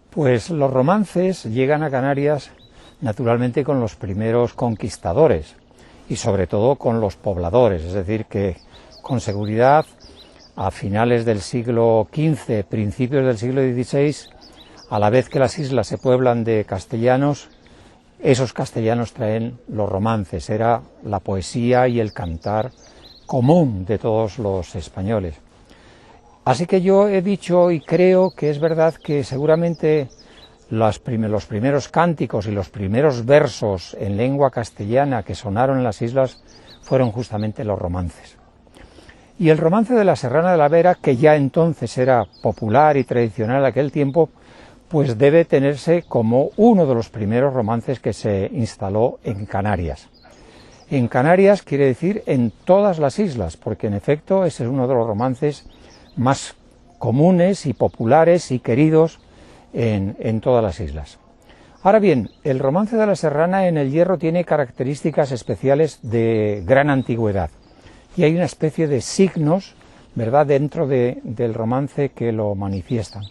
Pues los romances llegan a Canarias naturalmente con los primeros conquistadores y sobre todo con los pobladores, es decir, que con seguridad a finales del siglo XV, principios del siglo XVI, a la vez que las islas se pueblan de castellanos, esos castellanos traen los romances, era la poesía y el cantar común de todos los españoles. Así que yo he dicho y creo que es verdad que seguramente los primeros cánticos y los primeros versos en lengua castellana que sonaron en las islas fueron justamente los romances. Y el romance de la Serrana de la Vera, que ya entonces era popular y tradicional en aquel tiempo, pues debe tenerse como uno de los primeros romances que se instaló en Canarias. En Canarias quiere decir en todas las islas, porque en efecto ese es uno de los romances más comunes y populares y queridos en todas las islas. Ahora bien, el romance de la Serrana en el Hierro tiene características especiales de gran antigüedad y hay una especie de signos, ¿verdad?, dentro del romance que lo manifiestan.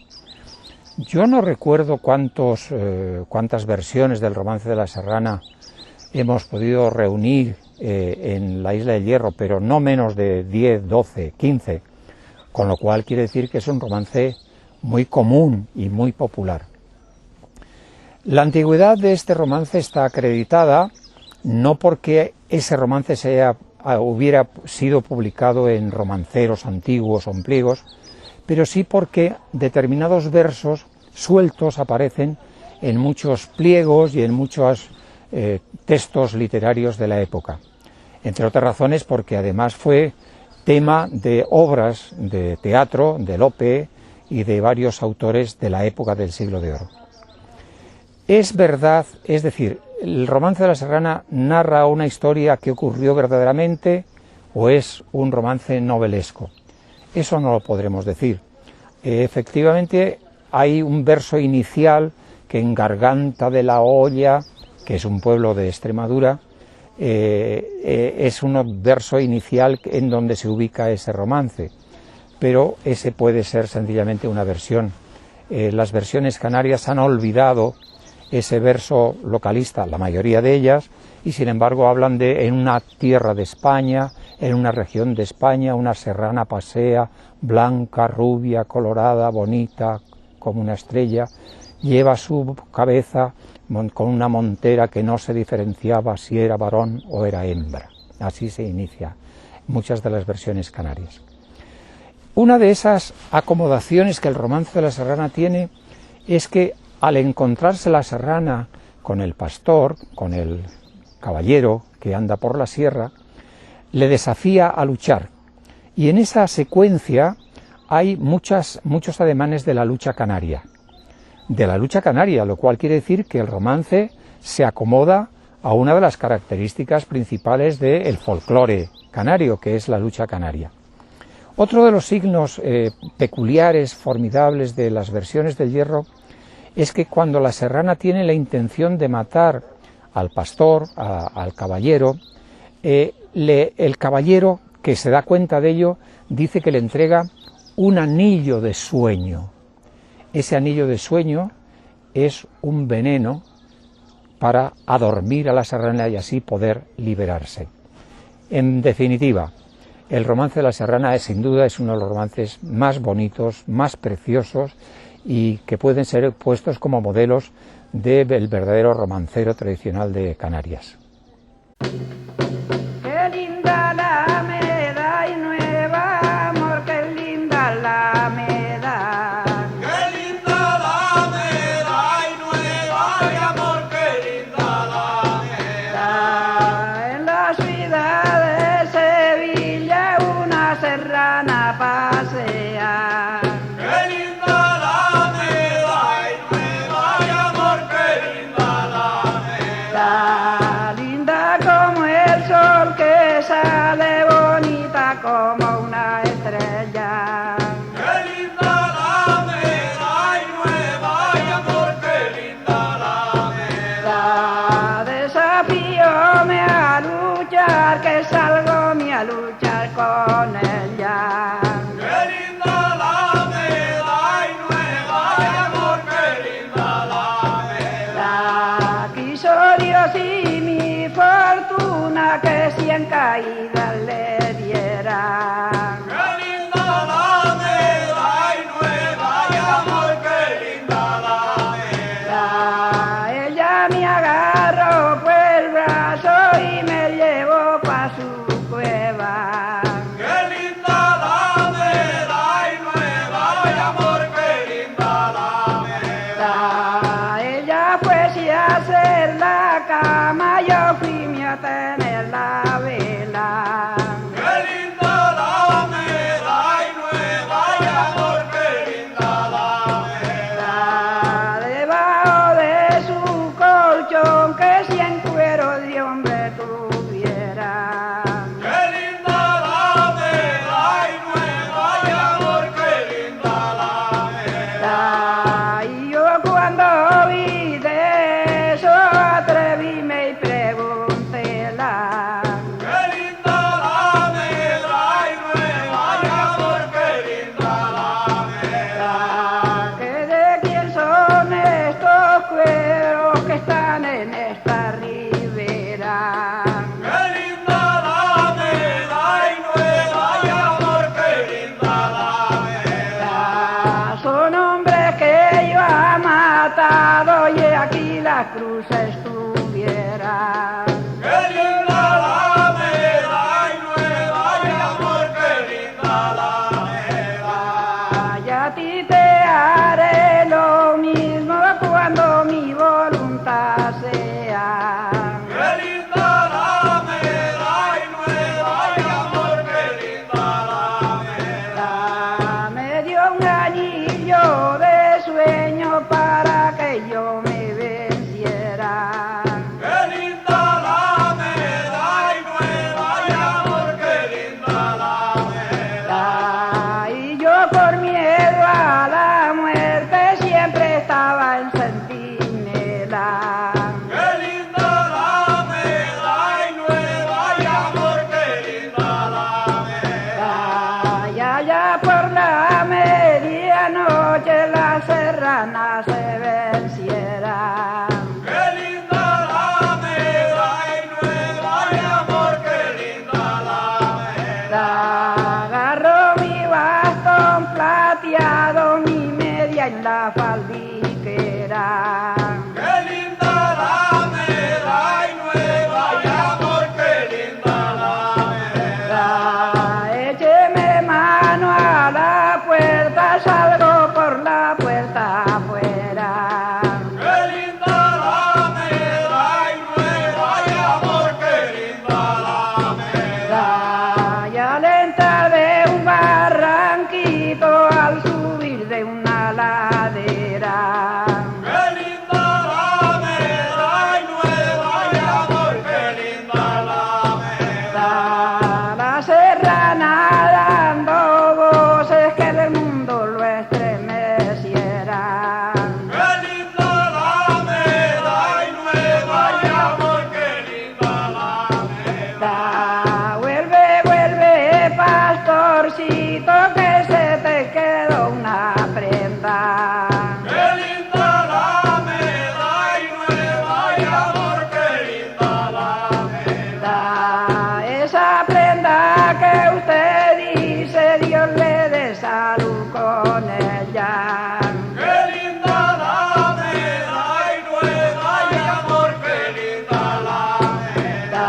Yo no recuerdo cuántas versiones del romance de la Serrana hemos podido reunir en la isla del Hierro, pero no menos de 10, 12, 15, con lo cual quiere decir que es un romance muy común y muy popular. La antigüedad de este romance está acreditada no porque ese romance hubiera sido publicado en romanceros antiguos o en pliegos, pero sí porque determinados versos sueltos aparecen en muchos pliegos y en muchos textos literarios de la época. Entre otras razones porque además fue tema de obras de teatro, de Lope y de varios autores de la época del Siglo de Oro. Es verdad, es decir, el romance de la Serrana narra una historia que ocurrió verdaderamente o es un romance novelesco. Eso no lo podremos decir. Efectivamente hay un verso inicial que en Garganta de la Olla, que es un pueblo de Extremadura, es un verso inicial en donde se ubica ese romance, pero ese puede ser sencillamente una versión. Las versiones canarias han olvidado ese verso localista, la mayoría de ellas, y sin embargo hablan de en una tierra de España, en una región de España, una serrana pasea, blanca, rubia, colorada, bonita, como una estrella, lleva su cabeza con una montera que no se diferenciaba si era varón o era hembra. Así se inicia muchas de las versiones canarias. Una de esas acomodaciones que el romance de la Serrana tiene es que al encontrarse la serrana con el pastor, con el caballero que anda por la sierra, le desafía a luchar. Y en esa secuencia hay muchos ademanes de la lucha canaria. Lo cual quiere decir que el romance se acomoda a una de las características principales del folclore canario, que es la lucha canaria. Otro de los signos peculiares, formidables de las versiones del Hierro, es que cuando la serrana tiene la intención de matar al pastor, al caballero, el caballero, que se da cuenta de ello, dice que le entrega un anillo de sueño. Ese anillo de sueño es un veneno para adormir a la serrana y así poder liberarse. En definitiva, el romance de la Serrana sin duda es uno de los romances más bonitos, más preciosos y que pueden ser puestos como modelos del verdadero romancero tradicional de Canarias. Qué linda la me da y nueva, amor, qué linda la me da. Qué linda la me da y nueva, y amor, qué linda la me da. En la ciudad de Sevilla una serrana pasea. Qué linda la me da y nueva, y amor, qué linda la me da. Linda como el sol que sale, bonita como una estrella. Qué linda la me da y nueva, y amor, qué linda la me da. Desafíome a luchar, que salgo me a luchar con ella. Qué linda la me da y nueva, y amor, qué linda y mi fortuna que 100 caídas le dieran. Qué linda la me da y nueva y amor, qué linda la me da. Ella me agarró por el brazo y me llevó pa' su cueva. Qué linda la me da y nueva y amor, qué linda la me da. Ella fue a hacer la cama, yo fui a tener la vela. Qué linda la me da y nueva y amor, qué linda la me da. Debajo de su colchón que 100 cueros de hombre tuviera. Qué linda la me da y nueva y amor, qué linda la me da. Y yo cuando vi de eso atrevíme y preguntéla. Qué linda la me da y nueva y amor, qué linda la me da. Que de quién son estos cueros que están en esta ribera. Qué linda la me da y nueva y amor, qué linda la me da. Son hombres que yo ha matado y aquí las cruces tuvieran. Qué linda la me da y nueva y amor, qué linda la me da. Y a ti te haré lo mismo cuando mi voluntad sea. Qué linda la me da y nueva y amor, qué linda la me da. Me dio un anillo de sueño para que yo me venciera. Qué linda la me da y nueva y amor, qué linda la me da. Y yo por miedo a la muerte siempre estaba en centinela. Qué linda la me da y nueva y amor, qué linda la me da. Y allá por la medianoche las serranas se vencieran. Qué linda la me da y nueva y amor, qué linda la me da. Agarró mi bastón plateado, mi media en la faldiquera. Qué linda la me da y nueva y amor, qué linda la me da. Écheme mano a la puerta, salgo por la puerta afuera. Qué linda la me da y nueva y amor, qué linda la me da. Y al entrar de un barranquito, al subir de una ladera. Qué linda la me da y nueva y amor, qué linda la me da. La serrana dando voces que el mundo lo estremeciera. Qué linda la me da y nueva y amor, qué linda la me da. Vuelve, vuelve, pastorcito, que se te quedó una prenda. Qué linda la me da y nueva y amor, qué linda la me da. Esa prenda que usted dice, Dios le dé salud con ella. Qué linda la me da y nueva y amor, qué linda la me da.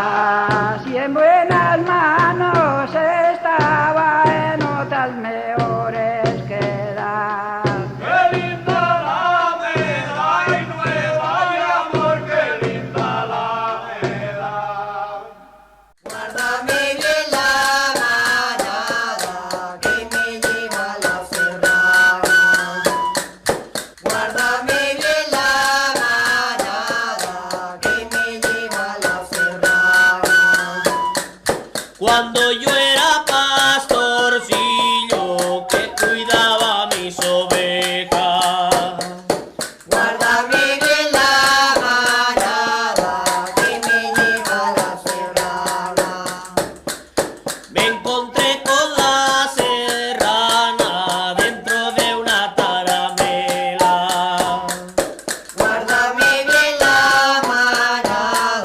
Si en buenas manos estaba, en otras mejores queda. Qué linda la me da y nueva y amor, qué linda la me da. Guárdame bien la manada que me lleva a la ferrada. Guárdame bien la manada que me lleva a la ferrada. Cuando yo era pastorcillo que cuidaba mis ovejas, Guárdame bien la manada que me lleva a la ferrada. me encontré con la serrana dentro de una taramela. Guárdame bien la manada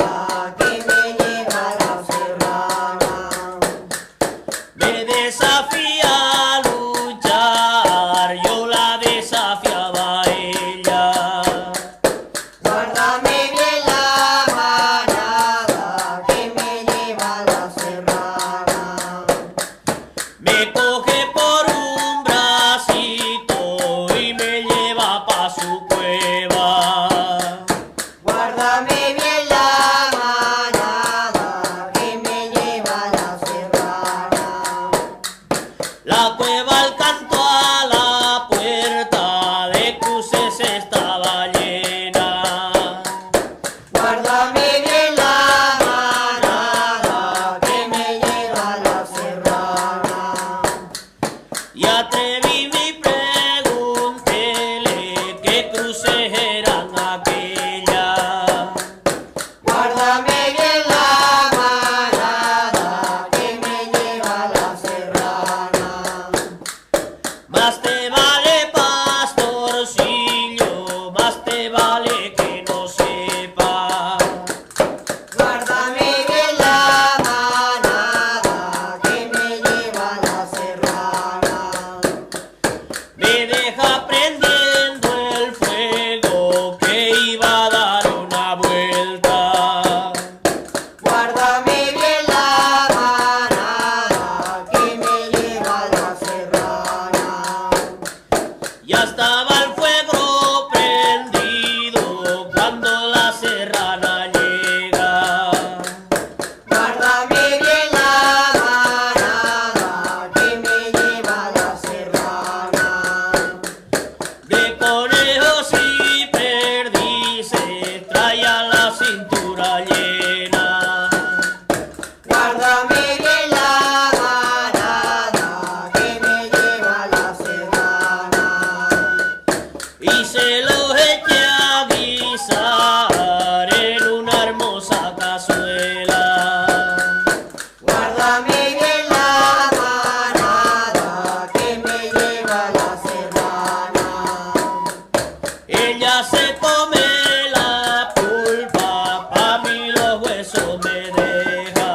eso me deja.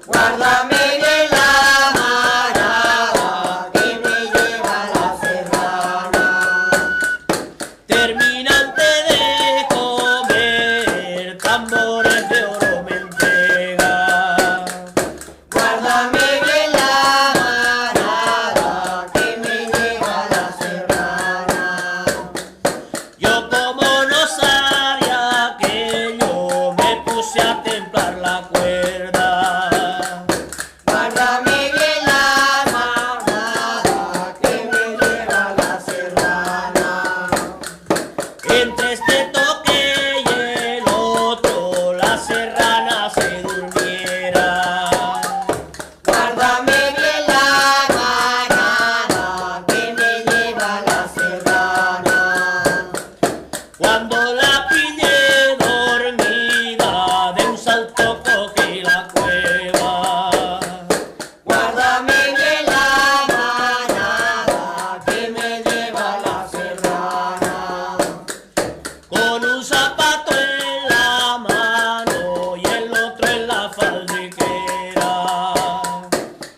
Guárdame bien la manada que me lleva a la serrana. Terminante de comer, tambores de oro me entrega. Guárdame bien la manada que me lleva a la serrana. Yo como no sabía aquello, me puse a templar la cuerda. Guárdame bien la manada que me lleva a la serrana. Entre este toque y el otro, la serrana se durmiera. Guárdame bien la manada que me lleva a la serrana. Cuando la pillé dormida, de un salto cogí la cueva. Guárdame bien la manada que me lleva a la serrana. Con un zapato en la mano y el otro en la faldriquera.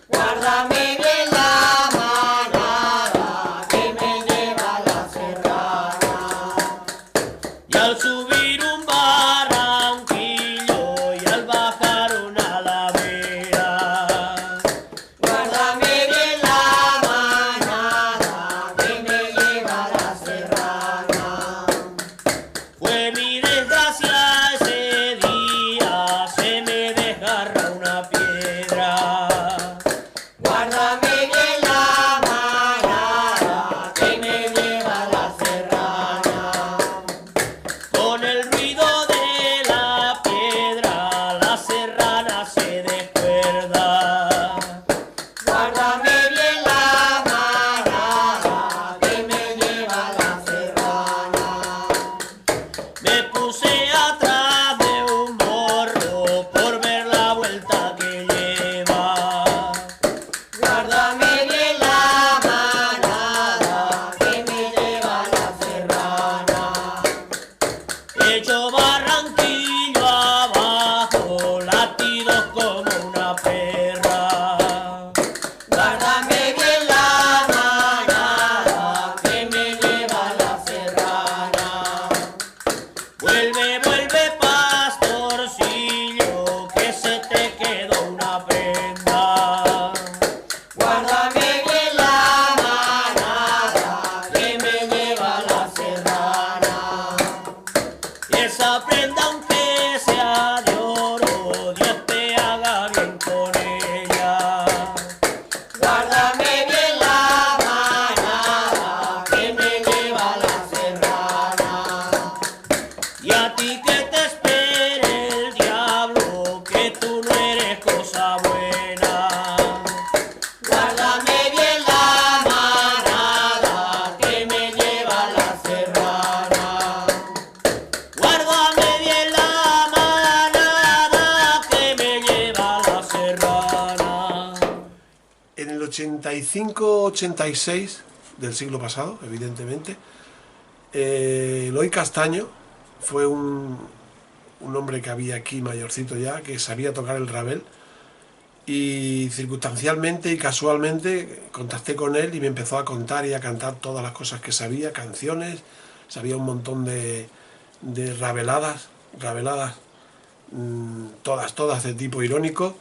Guárdame bien la manada que me lleva a la serrana. Y al subir un barranquillo y al bajar una ladera, Guárdame bien la manada que me lleva a la serrana. fue mi desgracia ese día, se me desgarra una piedra. Guárdame bien la manada que me lleva a la serrana. Con el ruido de la piedra, la serrana se descuerda. Guárdame bien la manada que me lleva a la serrana. Me puse atrás de un morro por ver la vuelta que lleva. Guárdame bien la manada que me lleva a la serrana. Hecho barranquillo abajo, latidos como una perra. Guárdame bien la manada que me lleva a la serrana. Vuelve, vuelve, pastorcillo, que se te quedó una prenda. Guárdame bien la manada que me lleva a la serrana. Y esa prenda, aunque sea de oro, Dios te haga bien con ella. Guárdame bien la manada que me lleva a la serrana. Y a ti que te espere el diablo, que tú no eres cosa buena. Guárdame bien la manada que me lleva a la serrana. Guárdame bien la manada que me lleva a la serrana. En el 85-86 del siglo pasado, evidentemente, Eloy Castaño fue un hombre que había aquí mayorcito ya, que sabía tocar el rabel, y circunstancialmente y casualmente contacté con él y me empezó a contar y a cantar todas las cosas que sabía, canciones, sabía un montón de rabeladas, todas de tipo irónico,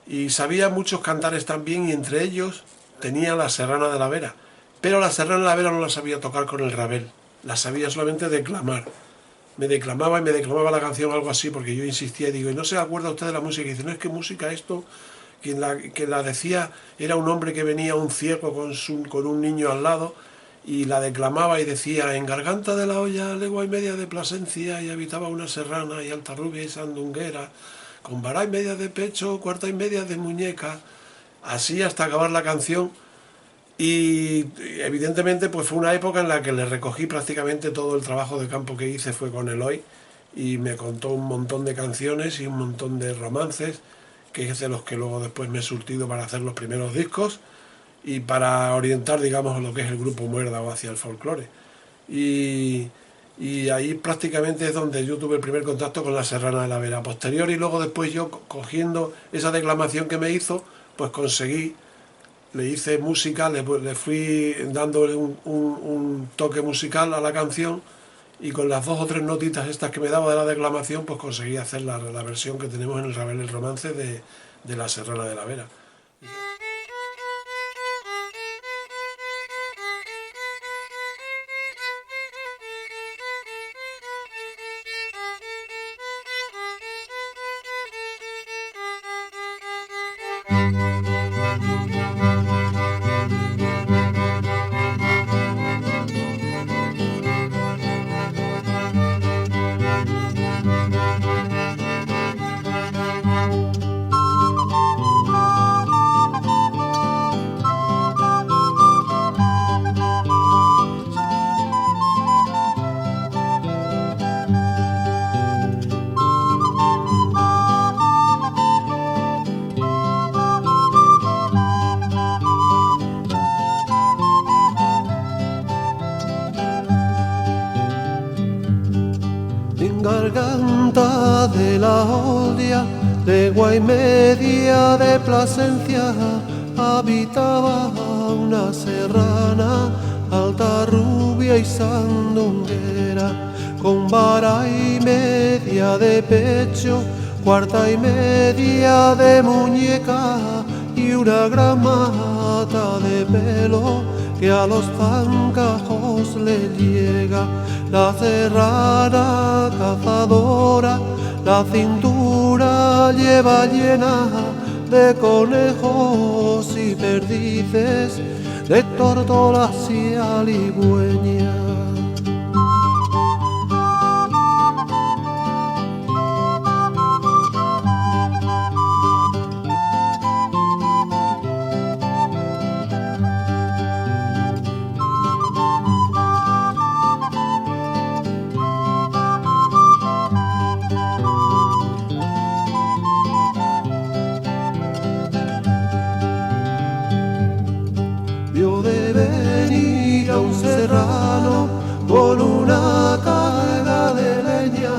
y sabía muchos cantares también, y entre ellos tenía la Serrana de la Vera, pero la Serrana de la Vera no la sabía tocar con el rabel, la sabía solamente declamar. Me declamaba y me declamaba la canción algo así, porque yo insistía y digo, ¿y no se acuerda usted de la música? Y dice, no, es que música esto, quien la decía era un hombre que venía, un ciego con un niño al lado, y la declamaba y decía, en garganta de la olla, legua y media de Plasencia, y habitaba una serrana y altarrubia y sandunguera, con vara y media de pecho, cuarta y media de muñeca, así hasta acabar la canción. Y evidentemente pues fue una época en la que le recogí prácticamente todo el trabajo de campo que hice, fue con Eloy, y me contó un montón de canciones y un montón de romances, que es de los que luego después me he surtido para hacer los primeros discos y para orientar, digamos, lo que es el grupo Muérdago hacia el folclore. Y y ahí prácticamente es donde yo tuve el primer contacto con la Serrana de la Vera. Posterior y luego después yo cogiendo esa declamación que me hizo, pues conseguí, le hice música, le fui dándole un toque musical a la canción, y con las 2 o 3 notitas estas que me daba de la declamación, pues conseguí hacer la versión que tenemos en el Rabel el Romance de la Serrana de la Vera. En garganta de la Oldia, legua y media de Plasencia, habitaba una serrana, alta, rubia y sandunguera, con vara y media de pecho, cuarta y media de muñeca, y una gran mata de pelo que a los zancajos le llega. La serrana cazadora, la cintura lleva llena de conejos y perdices, de tórtolas y aligüeñas. Vio de venir a un serrano con una carga de leña,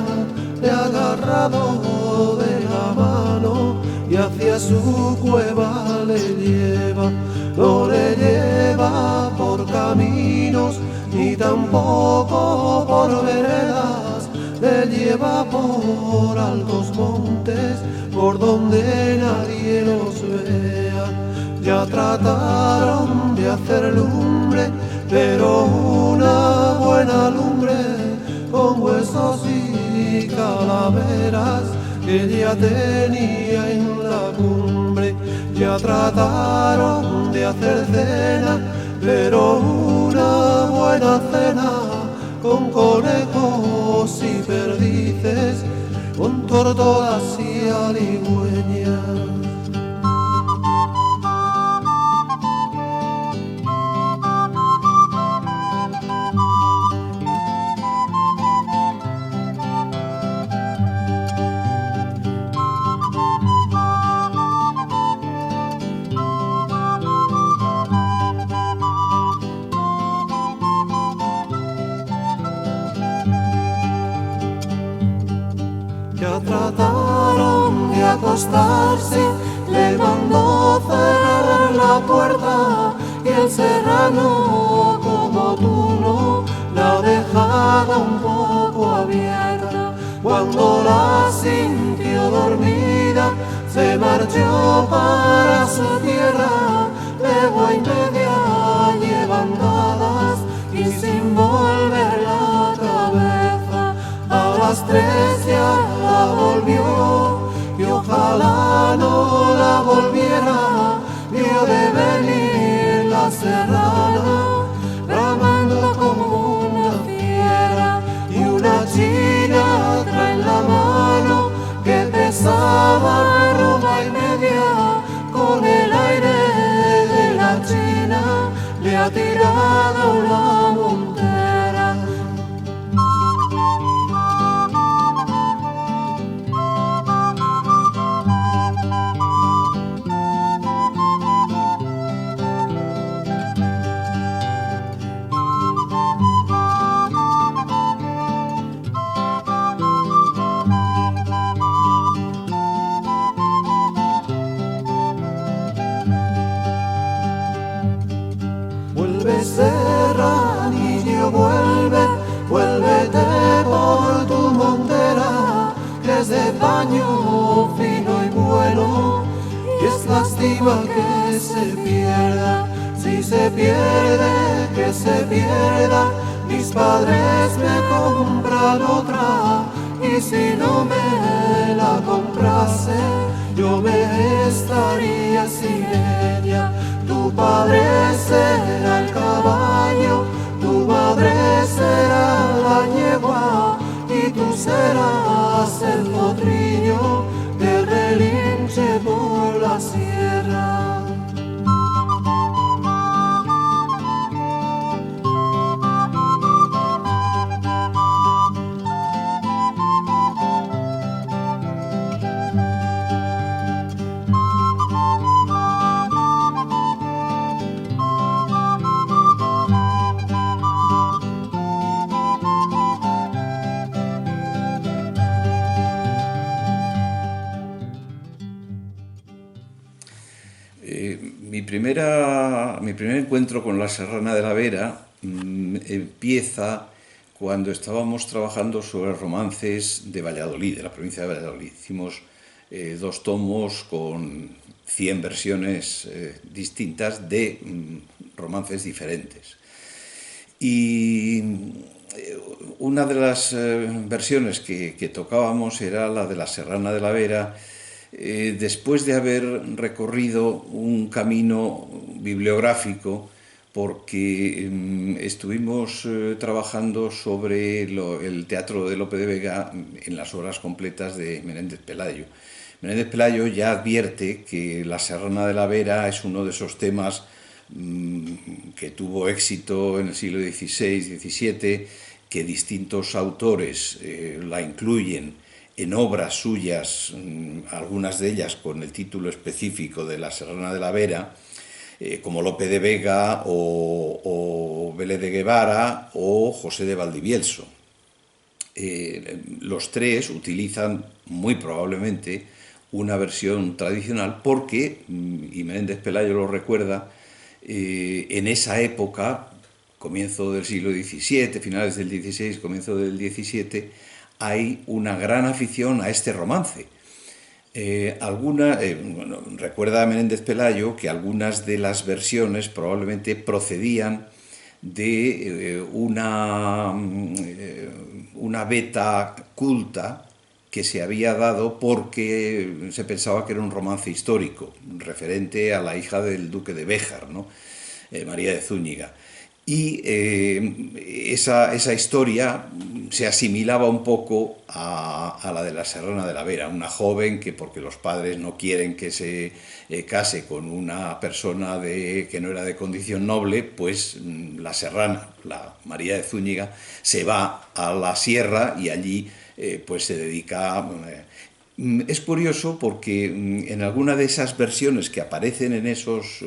le ha agarrado de la mano y hacia su cueva le lleva. No le lleva por caminos ni tampoco por veredas, le lleva por altos montes por donde nadie los vea. Ya trataron de hacer lumbre, pero una buena lumbre con huesos y calaveras que ya tenía en la cumbre. Ya trataron de hacer cena, pero una buena cena con conejos y perdices, con tórtolas y aligüeñas. Ya trataron de acostarse, le mandó cerrar la puerta, y el serrano, como tú no, la ha dejado un poco abierta. Cuando la sintió dormida, se marchó para su tierra, legua y media llevan dadas y sin volver la cabeza. A las 3 ya la volvió, y ojalá no la volviera. Vio de venir la serrana, bramando como una fiera, y una china trae en la mano que pesaba arroba y media. Con el aire de la china le ha tirado la montera. es de paño fino y bueno, y es lástima que se pierda. Si se pierde, que se pierda. Mis padres me compran otra, y si no me la comprase, yo me estaría sin ella. Tu padre será el caballo, tu madre será la yegua, y tú serás el potrillo del relinche por la sierra. Mi primer encuentro con la Serrana de la Vera empieza cuando estábamos trabajando sobre romances de Valladolid, de la provincia de Valladolid. Hicimos 2 tomos con 100 versiones distintas de romances diferentes. Y una de las versiones que tocábamos era la de la Serrana de la Vera, después de haber recorrido un camino bibliográfico, porque estuvimos trabajando sobre el teatro de Lope de Vega en las obras completas de Menéndez Pelayo. Menéndez Pelayo ya advierte que la Serrana de la Vera es uno de esos temas que tuvo éxito en el siglo XVI, XVII, que distintos autores la incluyen en obras suyas, algunas de ellas con el título específico de la Serrana de la Vera, como Lope de Vega o Vélez de Guevara o José de Valdivielso. Los 3 utilizan muy probablemente una versión tradicional porque, y Menéndez Pelayo lo recuerda, en esa época, comienzo del siglo XVII, finales del XVI, comienzo del XVII, hay una gran afición a este romance. Recuerda a Menéndez Pelayo que algunas de las versiones probablemente procedían de una beta culta que se había dado porque se pensaba que era un romance histórico, referente a la hija del duque de Béjar, ¿no? María de Zúñiga. Y esa historia se asimilaba un poco a la de la Serrana de la Vera, una joven que, porque los padres no quieren que se case con una persona que no era de condición noble, pues la serrana, la María de Zúñiga, se va a la sierra y allí pues se dedica... Es curioso porque en alguna de esas versiones que aparecen en esas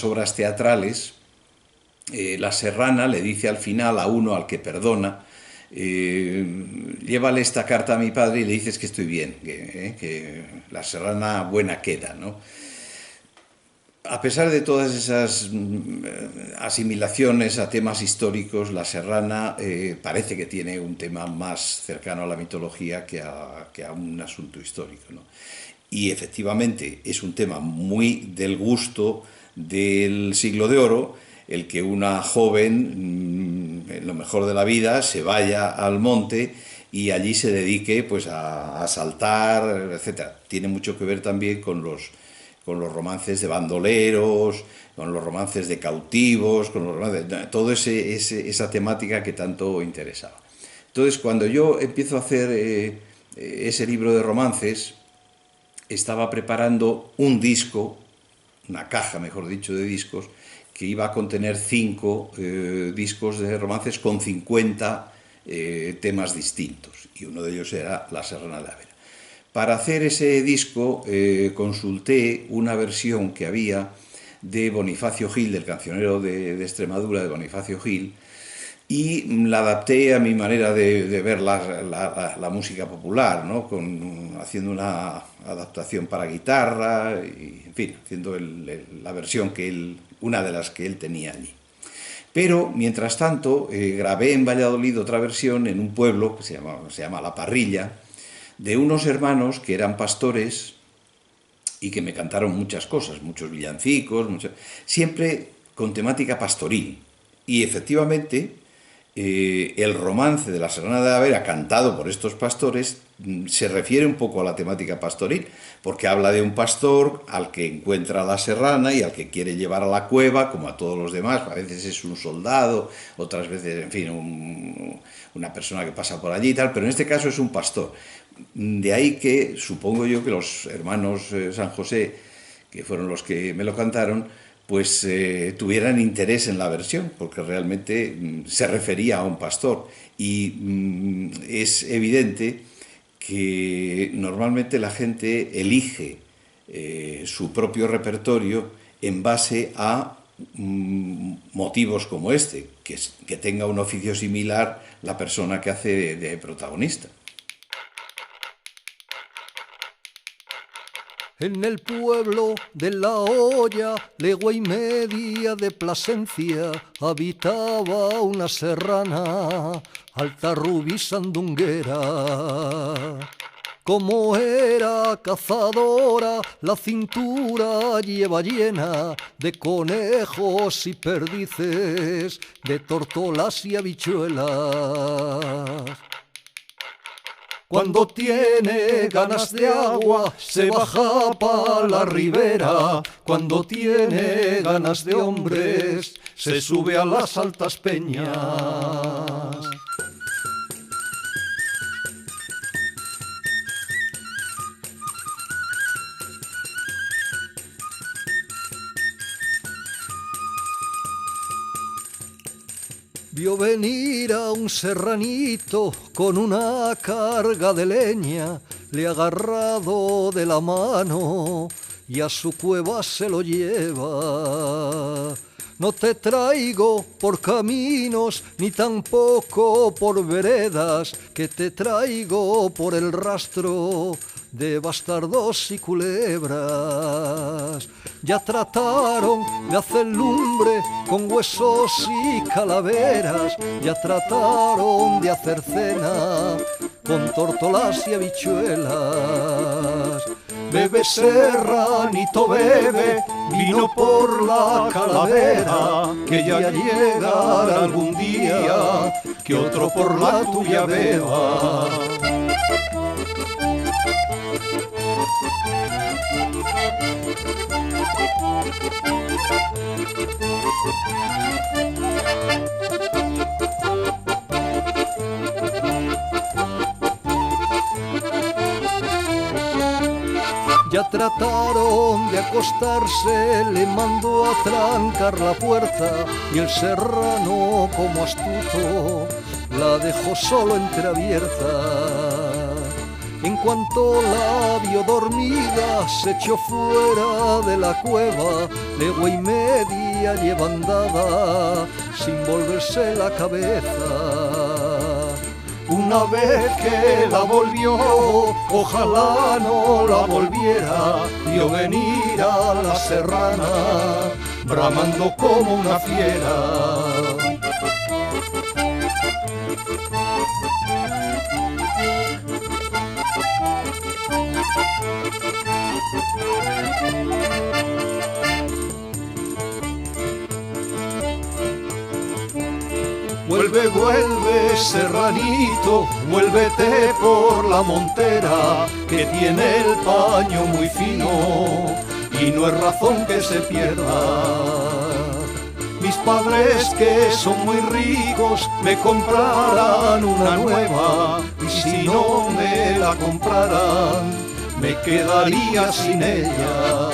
obras teatrales, la serrana le dice al final a uno al que perdona, llévale esta carta a mi padre y le dices que estoy bien, que la serrana buena queda, ¿no? A pesar de todas esas asimilaciones a temas históricos, la serrana parece que tiene un tema más cercano a la mitología que a un asunto histórico, ¿no? Y efectivamente es un tema muy del gusto del Siglo de Oro, el que una joven, en lo mejor de la vida, se vaya al monte y allí se dedique pues a saltar, etc. Tiene mucho que ver también con los romances de bandoleros, con los romances de cautivos, con los romances, toda esa temática que tanto interesaba. Entonces, cuando yo empiezo a hacer ese libro de romances, estaba preparando un disco, una caja, mejor dicho, de discos, que iba a contener 5 discos de romances con 50 temas distintos, y uno de ellos era La Serrana de la Vera. Para hacer ese disco consulté una versión que había de Bonifacio Gil, del cancionero de Extremadura, de Bonifacio Gil, y la adapté a mi manera de ver la música popular, ¿no? Haciendo una adaptación para guitarra, y, en fin, haciendo la versión una de las que él tenía allí. Pero, mientras tanto, grabé en Valladolid otra versión en un pueblo que se llama La Parrilla, de unos hermanos que eran pastores y que me cantaron muchas cosas, muchos villancicos, siempre con temática pastoril. Y efectivamente, el romance de la Serrana de la Vera, cantado por estos pastores, se refiere un poco a la temática pastoril, porque habla de un pastor al que encuentra la serrana y al que quiere llevar a la cueva, como a todos los demás. A veces es un soldado, otras veces, en fin, una persona que pasa por allí y tal, pero en este caso es un pastor. De ahí que supongo yo que los hermanos San José, que fueron los que me lo cantaron, pues tuvieran interés en la versión, porque realmente se refería a un pastor. Y es evidente que normalmente la gente elige su propio repertorio en base a motivos como este, que tenga un oficio similar la persona que hace de protagonista. En el pueblo de La Hoya, legua y media de Plasencia, habitaba una serrana, alta, rubí, sandunguera. Como era cazadora, la cintura lleva llena de conejos y perdices, de tortolas y habichuelas. Cuando tiene ganas de agua, se baja pa' la ribera. Cuando tiene ganas de hombres, se sube a las altas peñas. Vio venir a un serranito con una carga de leña, le ha agarrado de la mano y a su cueva se lo lleva. No te traigo por caminos ni tampoco por veredas, que te traigo por el rastro de bastardos y culebras. Ya trataron de hacer lumbre con huesos y calaveras, ya trataron de hacer cena con tórtolas y habichuelas. Bebe serranito, bebe, vino por la calavera, que ya llegará algún día, que otro por la tuya beba. Ya trataron de acostarse, le mandó a trancar la puerta y el serrano, como astuto, la dejó solo entreabierta. En cuanto la vio dormida, se echó fuera de la cueva, legua y media lleva andada, sin volverse la cabeza. Una vez que la volvió, ojalá no la volviera, vio venir a la serrana, bramando como una fiera. Vuelve, vuelve, serranito, vuélvete por la montera, que tiene el paño muy fino y no es razón que se pierda. Mis padres, que son muy ricos, me comprarán una nueva, y si no me la compraran, me quedaría sin ella.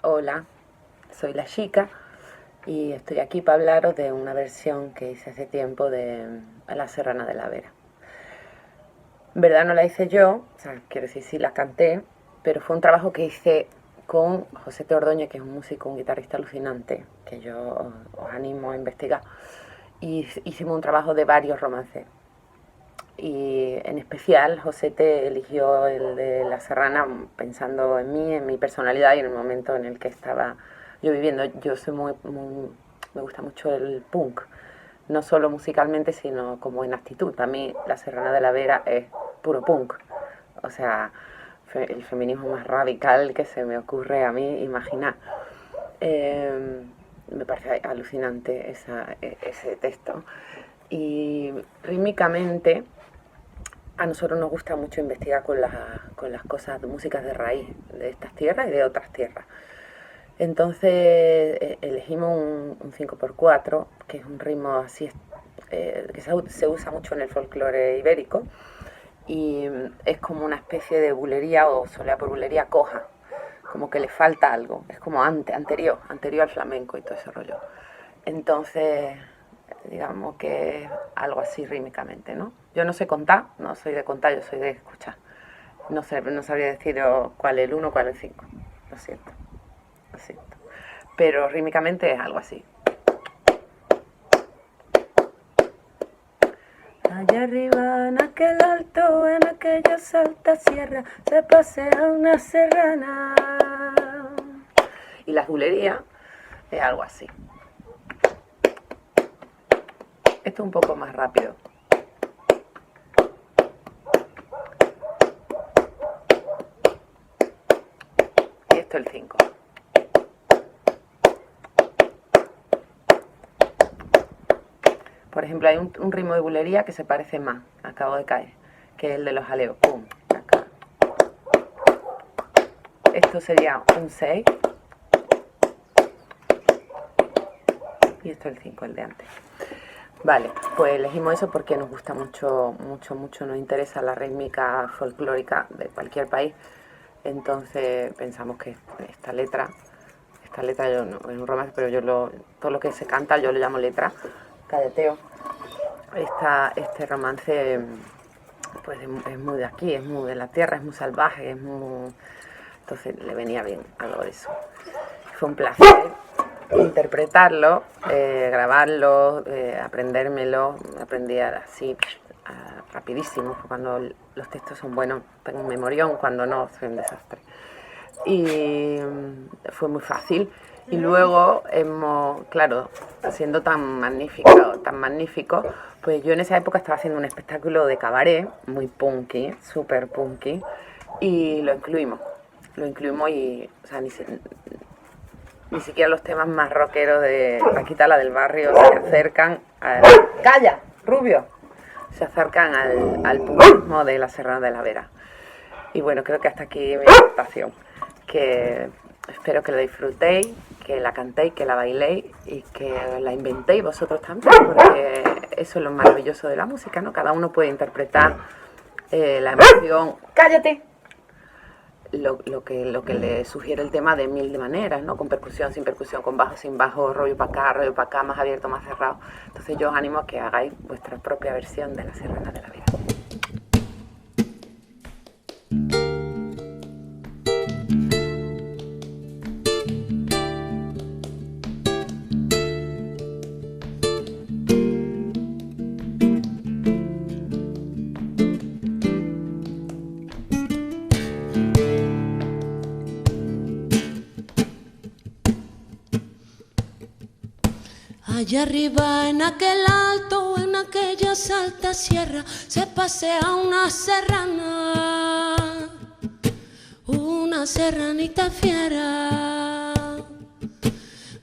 Hola, soy La Chica y estoy aquí para hablaros de una versión que hice hace tiempo de La Serrana de la Vera. En verdad no la hice yo, o sea, quiero decir, sí la canté, pero fue un trabajo que hice con José T. Ordóñez, que es un músico, un guitarrista alucinante, que yo os animo a investigar. Y hicimos un trabajo de varios romances. Y en especial José T. eligió el de La Serrana pensando en mí, en mi personalidad y en el momento en el que estaba yo viviendo. Yo soy me gusta mucho el punk, no solo musicalmente, sino como en actitud. A mí La Serrana de la Vera es puro punk. O sea, el feminismo más radical que se me ocurre a mí imaginar. Me parece alucinante ese texto. Y rítmicamente, a nosotros nos gusta mucho investigar con las cosas, músicas de raíz de estas tierras y de otras tierras. Entonces elegimos un 5x4, que es un ritmo así que se usa mucho en el folclore ibérico, y es como una especie de bulería o solea por bulería coja, como que le falta algo, es como anterior al flamenco y todo ese rollo. Entonces, digamos que algo así rítmicamente, ¿no? Yo no sé contar, no soy de contar, yo soy de escuchar. No sabría deciros cuál es el 1, cuál es el 5, lo siento. Pero rítmicamente es algo así. Allá arriba en aquel alto, en aquella alta sierra, se pasea una serrana. Y la bulería es algo así. Esto es un poco más rápido. Y esto es el 5. Por ejemplo, hay un ritmo de bulería que se parece más, acabo de caer, que es el de los aleos. Pum, acá. Esto sería un 6. Y esto es el 5, el de antes. Vale, pues elegimos eso porque nos gusta mucho, nos interesa la rítmica folclórica de cualquier país. Entonces pensamos que esta letra yo no, es un romance, pero todo lo que se canta yo lo llamo letra. Cadeteo. Este romance pues es muy de aquí, es muy de la tierra, es muy salvaje, entonces le venía bien algo de eso. Fue un placer interpretarlo, grabarlo, aprendérmelo. Aprendí así rapidísimo, cuando los textos son buenos tengo un memorión, cuando no soy un desastre. Y fue muy fácil. Y luego claro, siendo tan magnífico, pues yo en esa época estaba haciendo un espectáculo de cabaret, muy punky, súper punky, y lo incluimos y, o sea, ni siquiera los temas más rockeros de Paquita la del barrio se acercan ¡Calla, rubio! Se acercan al punkismo de La Serrana de la Vera. Y bueno, creo que hasta aquí mi presentación, que espero que la disfrutéis, que la cantéis, que la bailéis y que la inventéis vosotros también, porque eso es lo maravilloso de la música, ¿no? Cada uno puede interpretar la emoción, ¡cállate!, lo que le sugiere el tema de mil de maneras, ¿no? Con percusión, sin percusión, con bajo, sin bajo, rollo para acá, más abierto, más cerrado. Entonces yo os animo a que hagáis vuestra propia versión de La Serrana de la Vera. Allá arriba en aquel alto, en aquella alta sierra, se pasea una serranita fiera,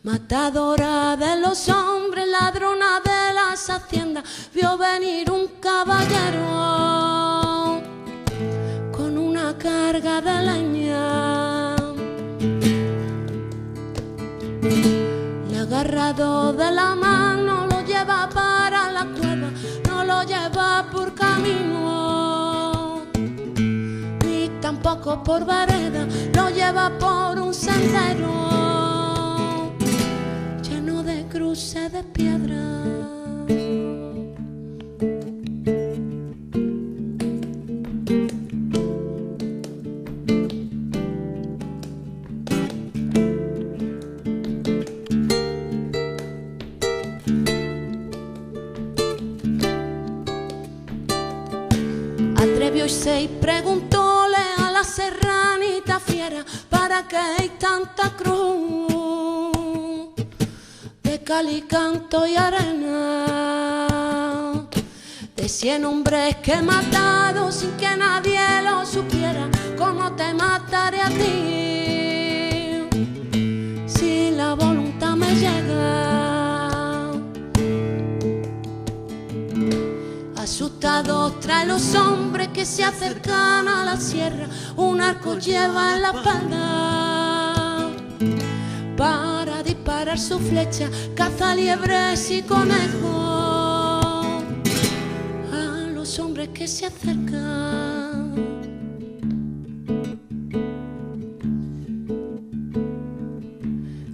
matadora de los hombres, ladrona de las haciendas. Vio venir un caballero con una carga de leña, agarrado de la mano lo lleva para la cueva, no lo lleva por camino, ni tampoco por vereda, lo lleva por un sendero lleno de cruces de piedra. vio y se preguntóle a la serranita fiera, ¿para qué hay tanta cruz de cal y canto y arena? De 100 hombres que he matado sin que nadie lo supiera, ¿cómo te mataré a ti si la voluntad me llega? Asustados trae los hombres que se acercan a la sierra, un arco lleva en la espalda para disparar su flecha, caza liebres y conejos. Hombres que se acercan,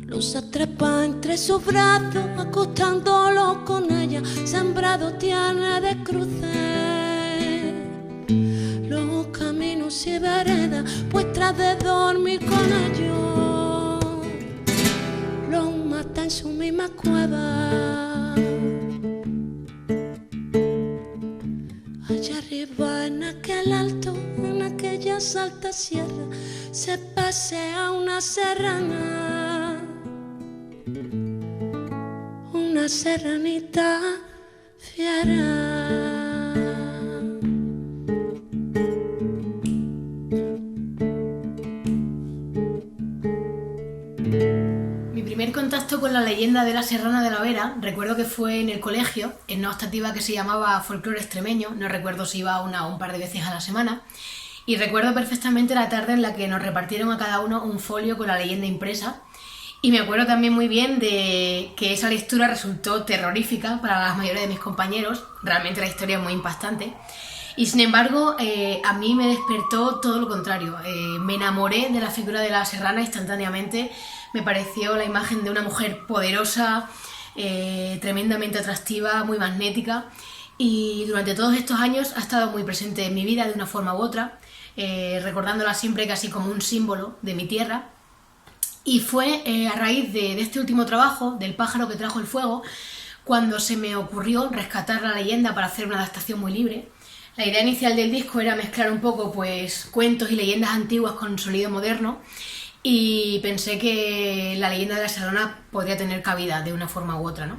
los atrapa entre sus brazos, acostándolo con ella, sembrado tiene de cruces los caminos y veredas, pues tras de dormir con ellos los mata en su misma cueva. Allá arriba en aquel alto, en aquella alta sierra, se pasea una serrana, una serranita fiera. Mi primer contacto con la leyenda de la Serrana de la Vera recuerdo que fue en el colegio, en una optativa que se llamaba Folclore Extremeño, no recuerdo si iba una o un par de veces a la semana, y recuerdo perfectamente la tarde en la que nos repartieron a cada uno un folio con la leyenda impresa, y me acuerdo también muy bien de que esa lectura resultó terrorífica para la mayoría de mis compañeros, realmente la historia es muy impactante, y sin embargo a mí me despertó todo lo contrario, me enamoré de la figura de la serrana instantáneamente. Me pareció la imagen de una mujer poderosa, tremendamente atractiva, muy magnética, y durante todos estos años ha estado muy presente en mi vida de una forma u otra, recordándola siempre casi como un símbolo de mi tierra. Y fue a raíz de este último trabajo, del pájaro que trajo el fuego, cuando se me ocurrió rescatar la leyenda para hacer una adaptación muy libre. La idea inicial del disco era mezclar un poco pues, cuentos y leyendas antiguas con sonido moderno, y pensé que la leyenda de la Serrana podría tener cabida de una forma u otra, ¿no?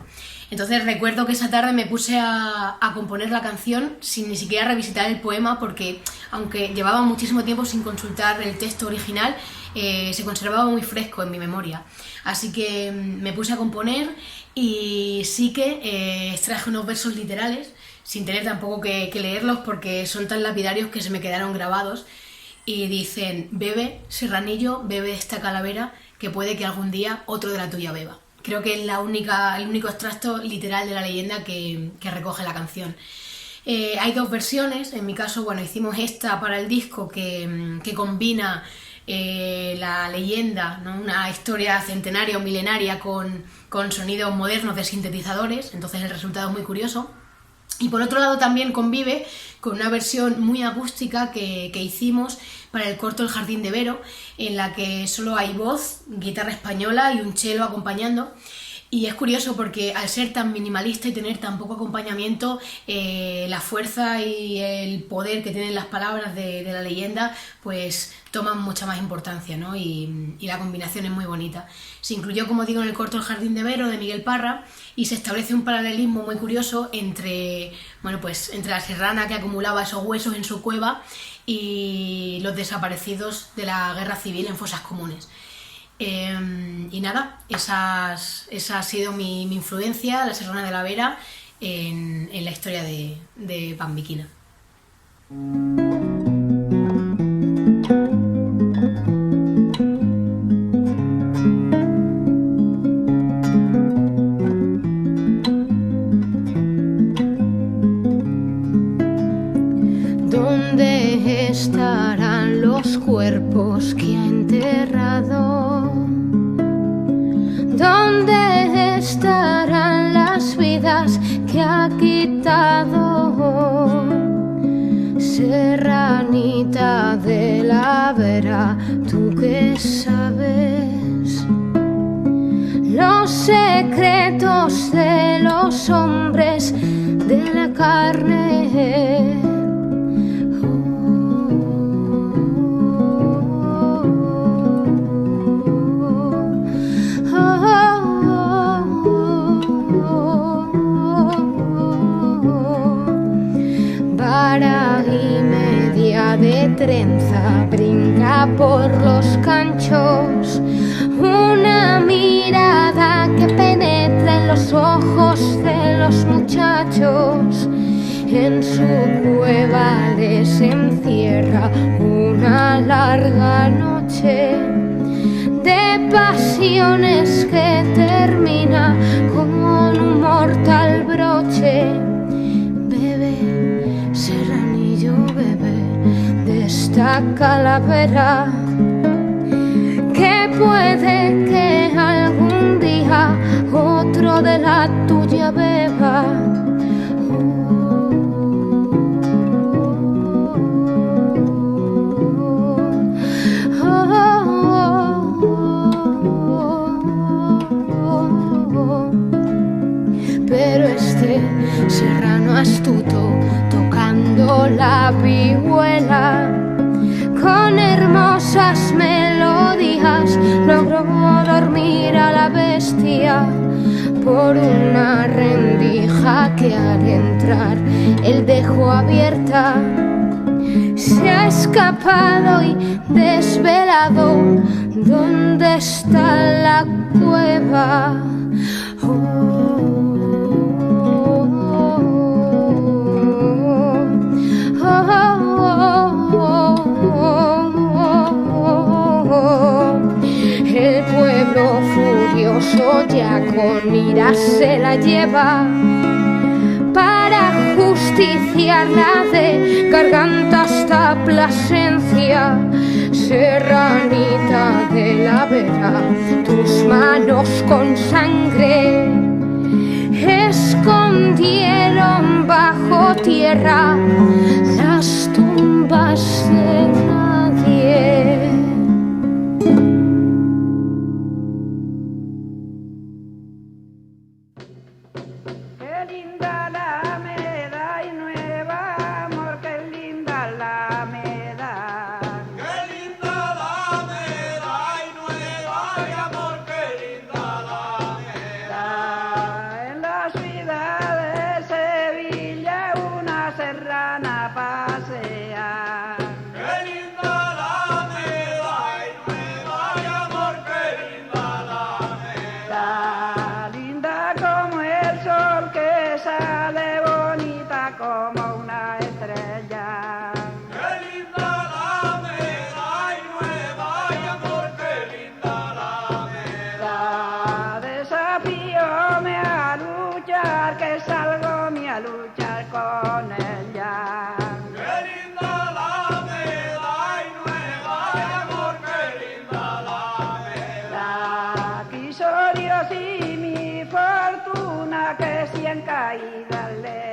Entonces recuerdo que esa tarde me puse a componer la canción sin ni siquiera revisitar el poema, porque aunque llevaba muchísimo tiempo sin consultar el texto original, se conservaba muy fresco en mi memoria. Así que me puse a componer y sí que extraje unos versos literales, sin tener tampoco que leerlos porque son tan lapidarios que se me quedaron grabados. Y dicen: bebe, serranillo, bebe esta calavera, que puede que algún día otro de la tuya beba. Creo que es el único extracto literal de la leyenda que recoge la canción. Hay dos versiones, en mi caso, bueno, hicimos esta para el disco que combina la leyenda, ¿no? Una historia centenaria o milenaria con sonidos modernos de sintetizadores, entonces el resultado es muy curioso. Y por otro lado también convive con una versión muy acústica que hicimos para el corto El Jardín de Vero, en la que solo hay voz, guitarra española y un cello acompañando. Y es curioso porque al ser tan minimalista y tener tan poco acompañamiento, la fuerza y el poder que tienen las palabras de la leyenda pues toman mucha más importancia, ¿no? Y la combinación es muy bonita. Se incluyó, como digo, en el corto El Jardín de Vero de Miguel Parra, y se establece un paralelismo muy curioso entre la serrana que acumulaba esos huesos en su cueva y los desaparecidos de la guerra civil en fosas comunes. Y nada, esa ha sido mi influencia, la Serrana de la Vera, en la historia de Pambiquina. ¿Dónde estarán los cuerpos que ha enterrado? ¿Dónde estarán las vidas que ha quitado? Serranita de la Vera, ¿tú qué sabes? Los secretos de los hombres de la carne. trenza brinca por los canchos, una mirada que penetra en los ojos de los muchachos. En su cueva les encierra una larga noche de pasiones que termina con un mortal broche. Bebe, serranillo, bebe de esta calavera, que puede que algún día otro de la tuya beba. Pero este serrano astuto, tocando la vihuela, con hermosas melodías logró dormir a la bestia por una rendija que al entrar él dejó abierta. Se ha escapado y desvelado dónde está la cueva. El pueblo furioso ya con ira se la lleva para justiciarla de garganta hasta Plasencia. Serranita de la Vera, tus manos con sangre escondieron bajo tierra las tumbas de nadie. Dios y mi fortuna que si en caída le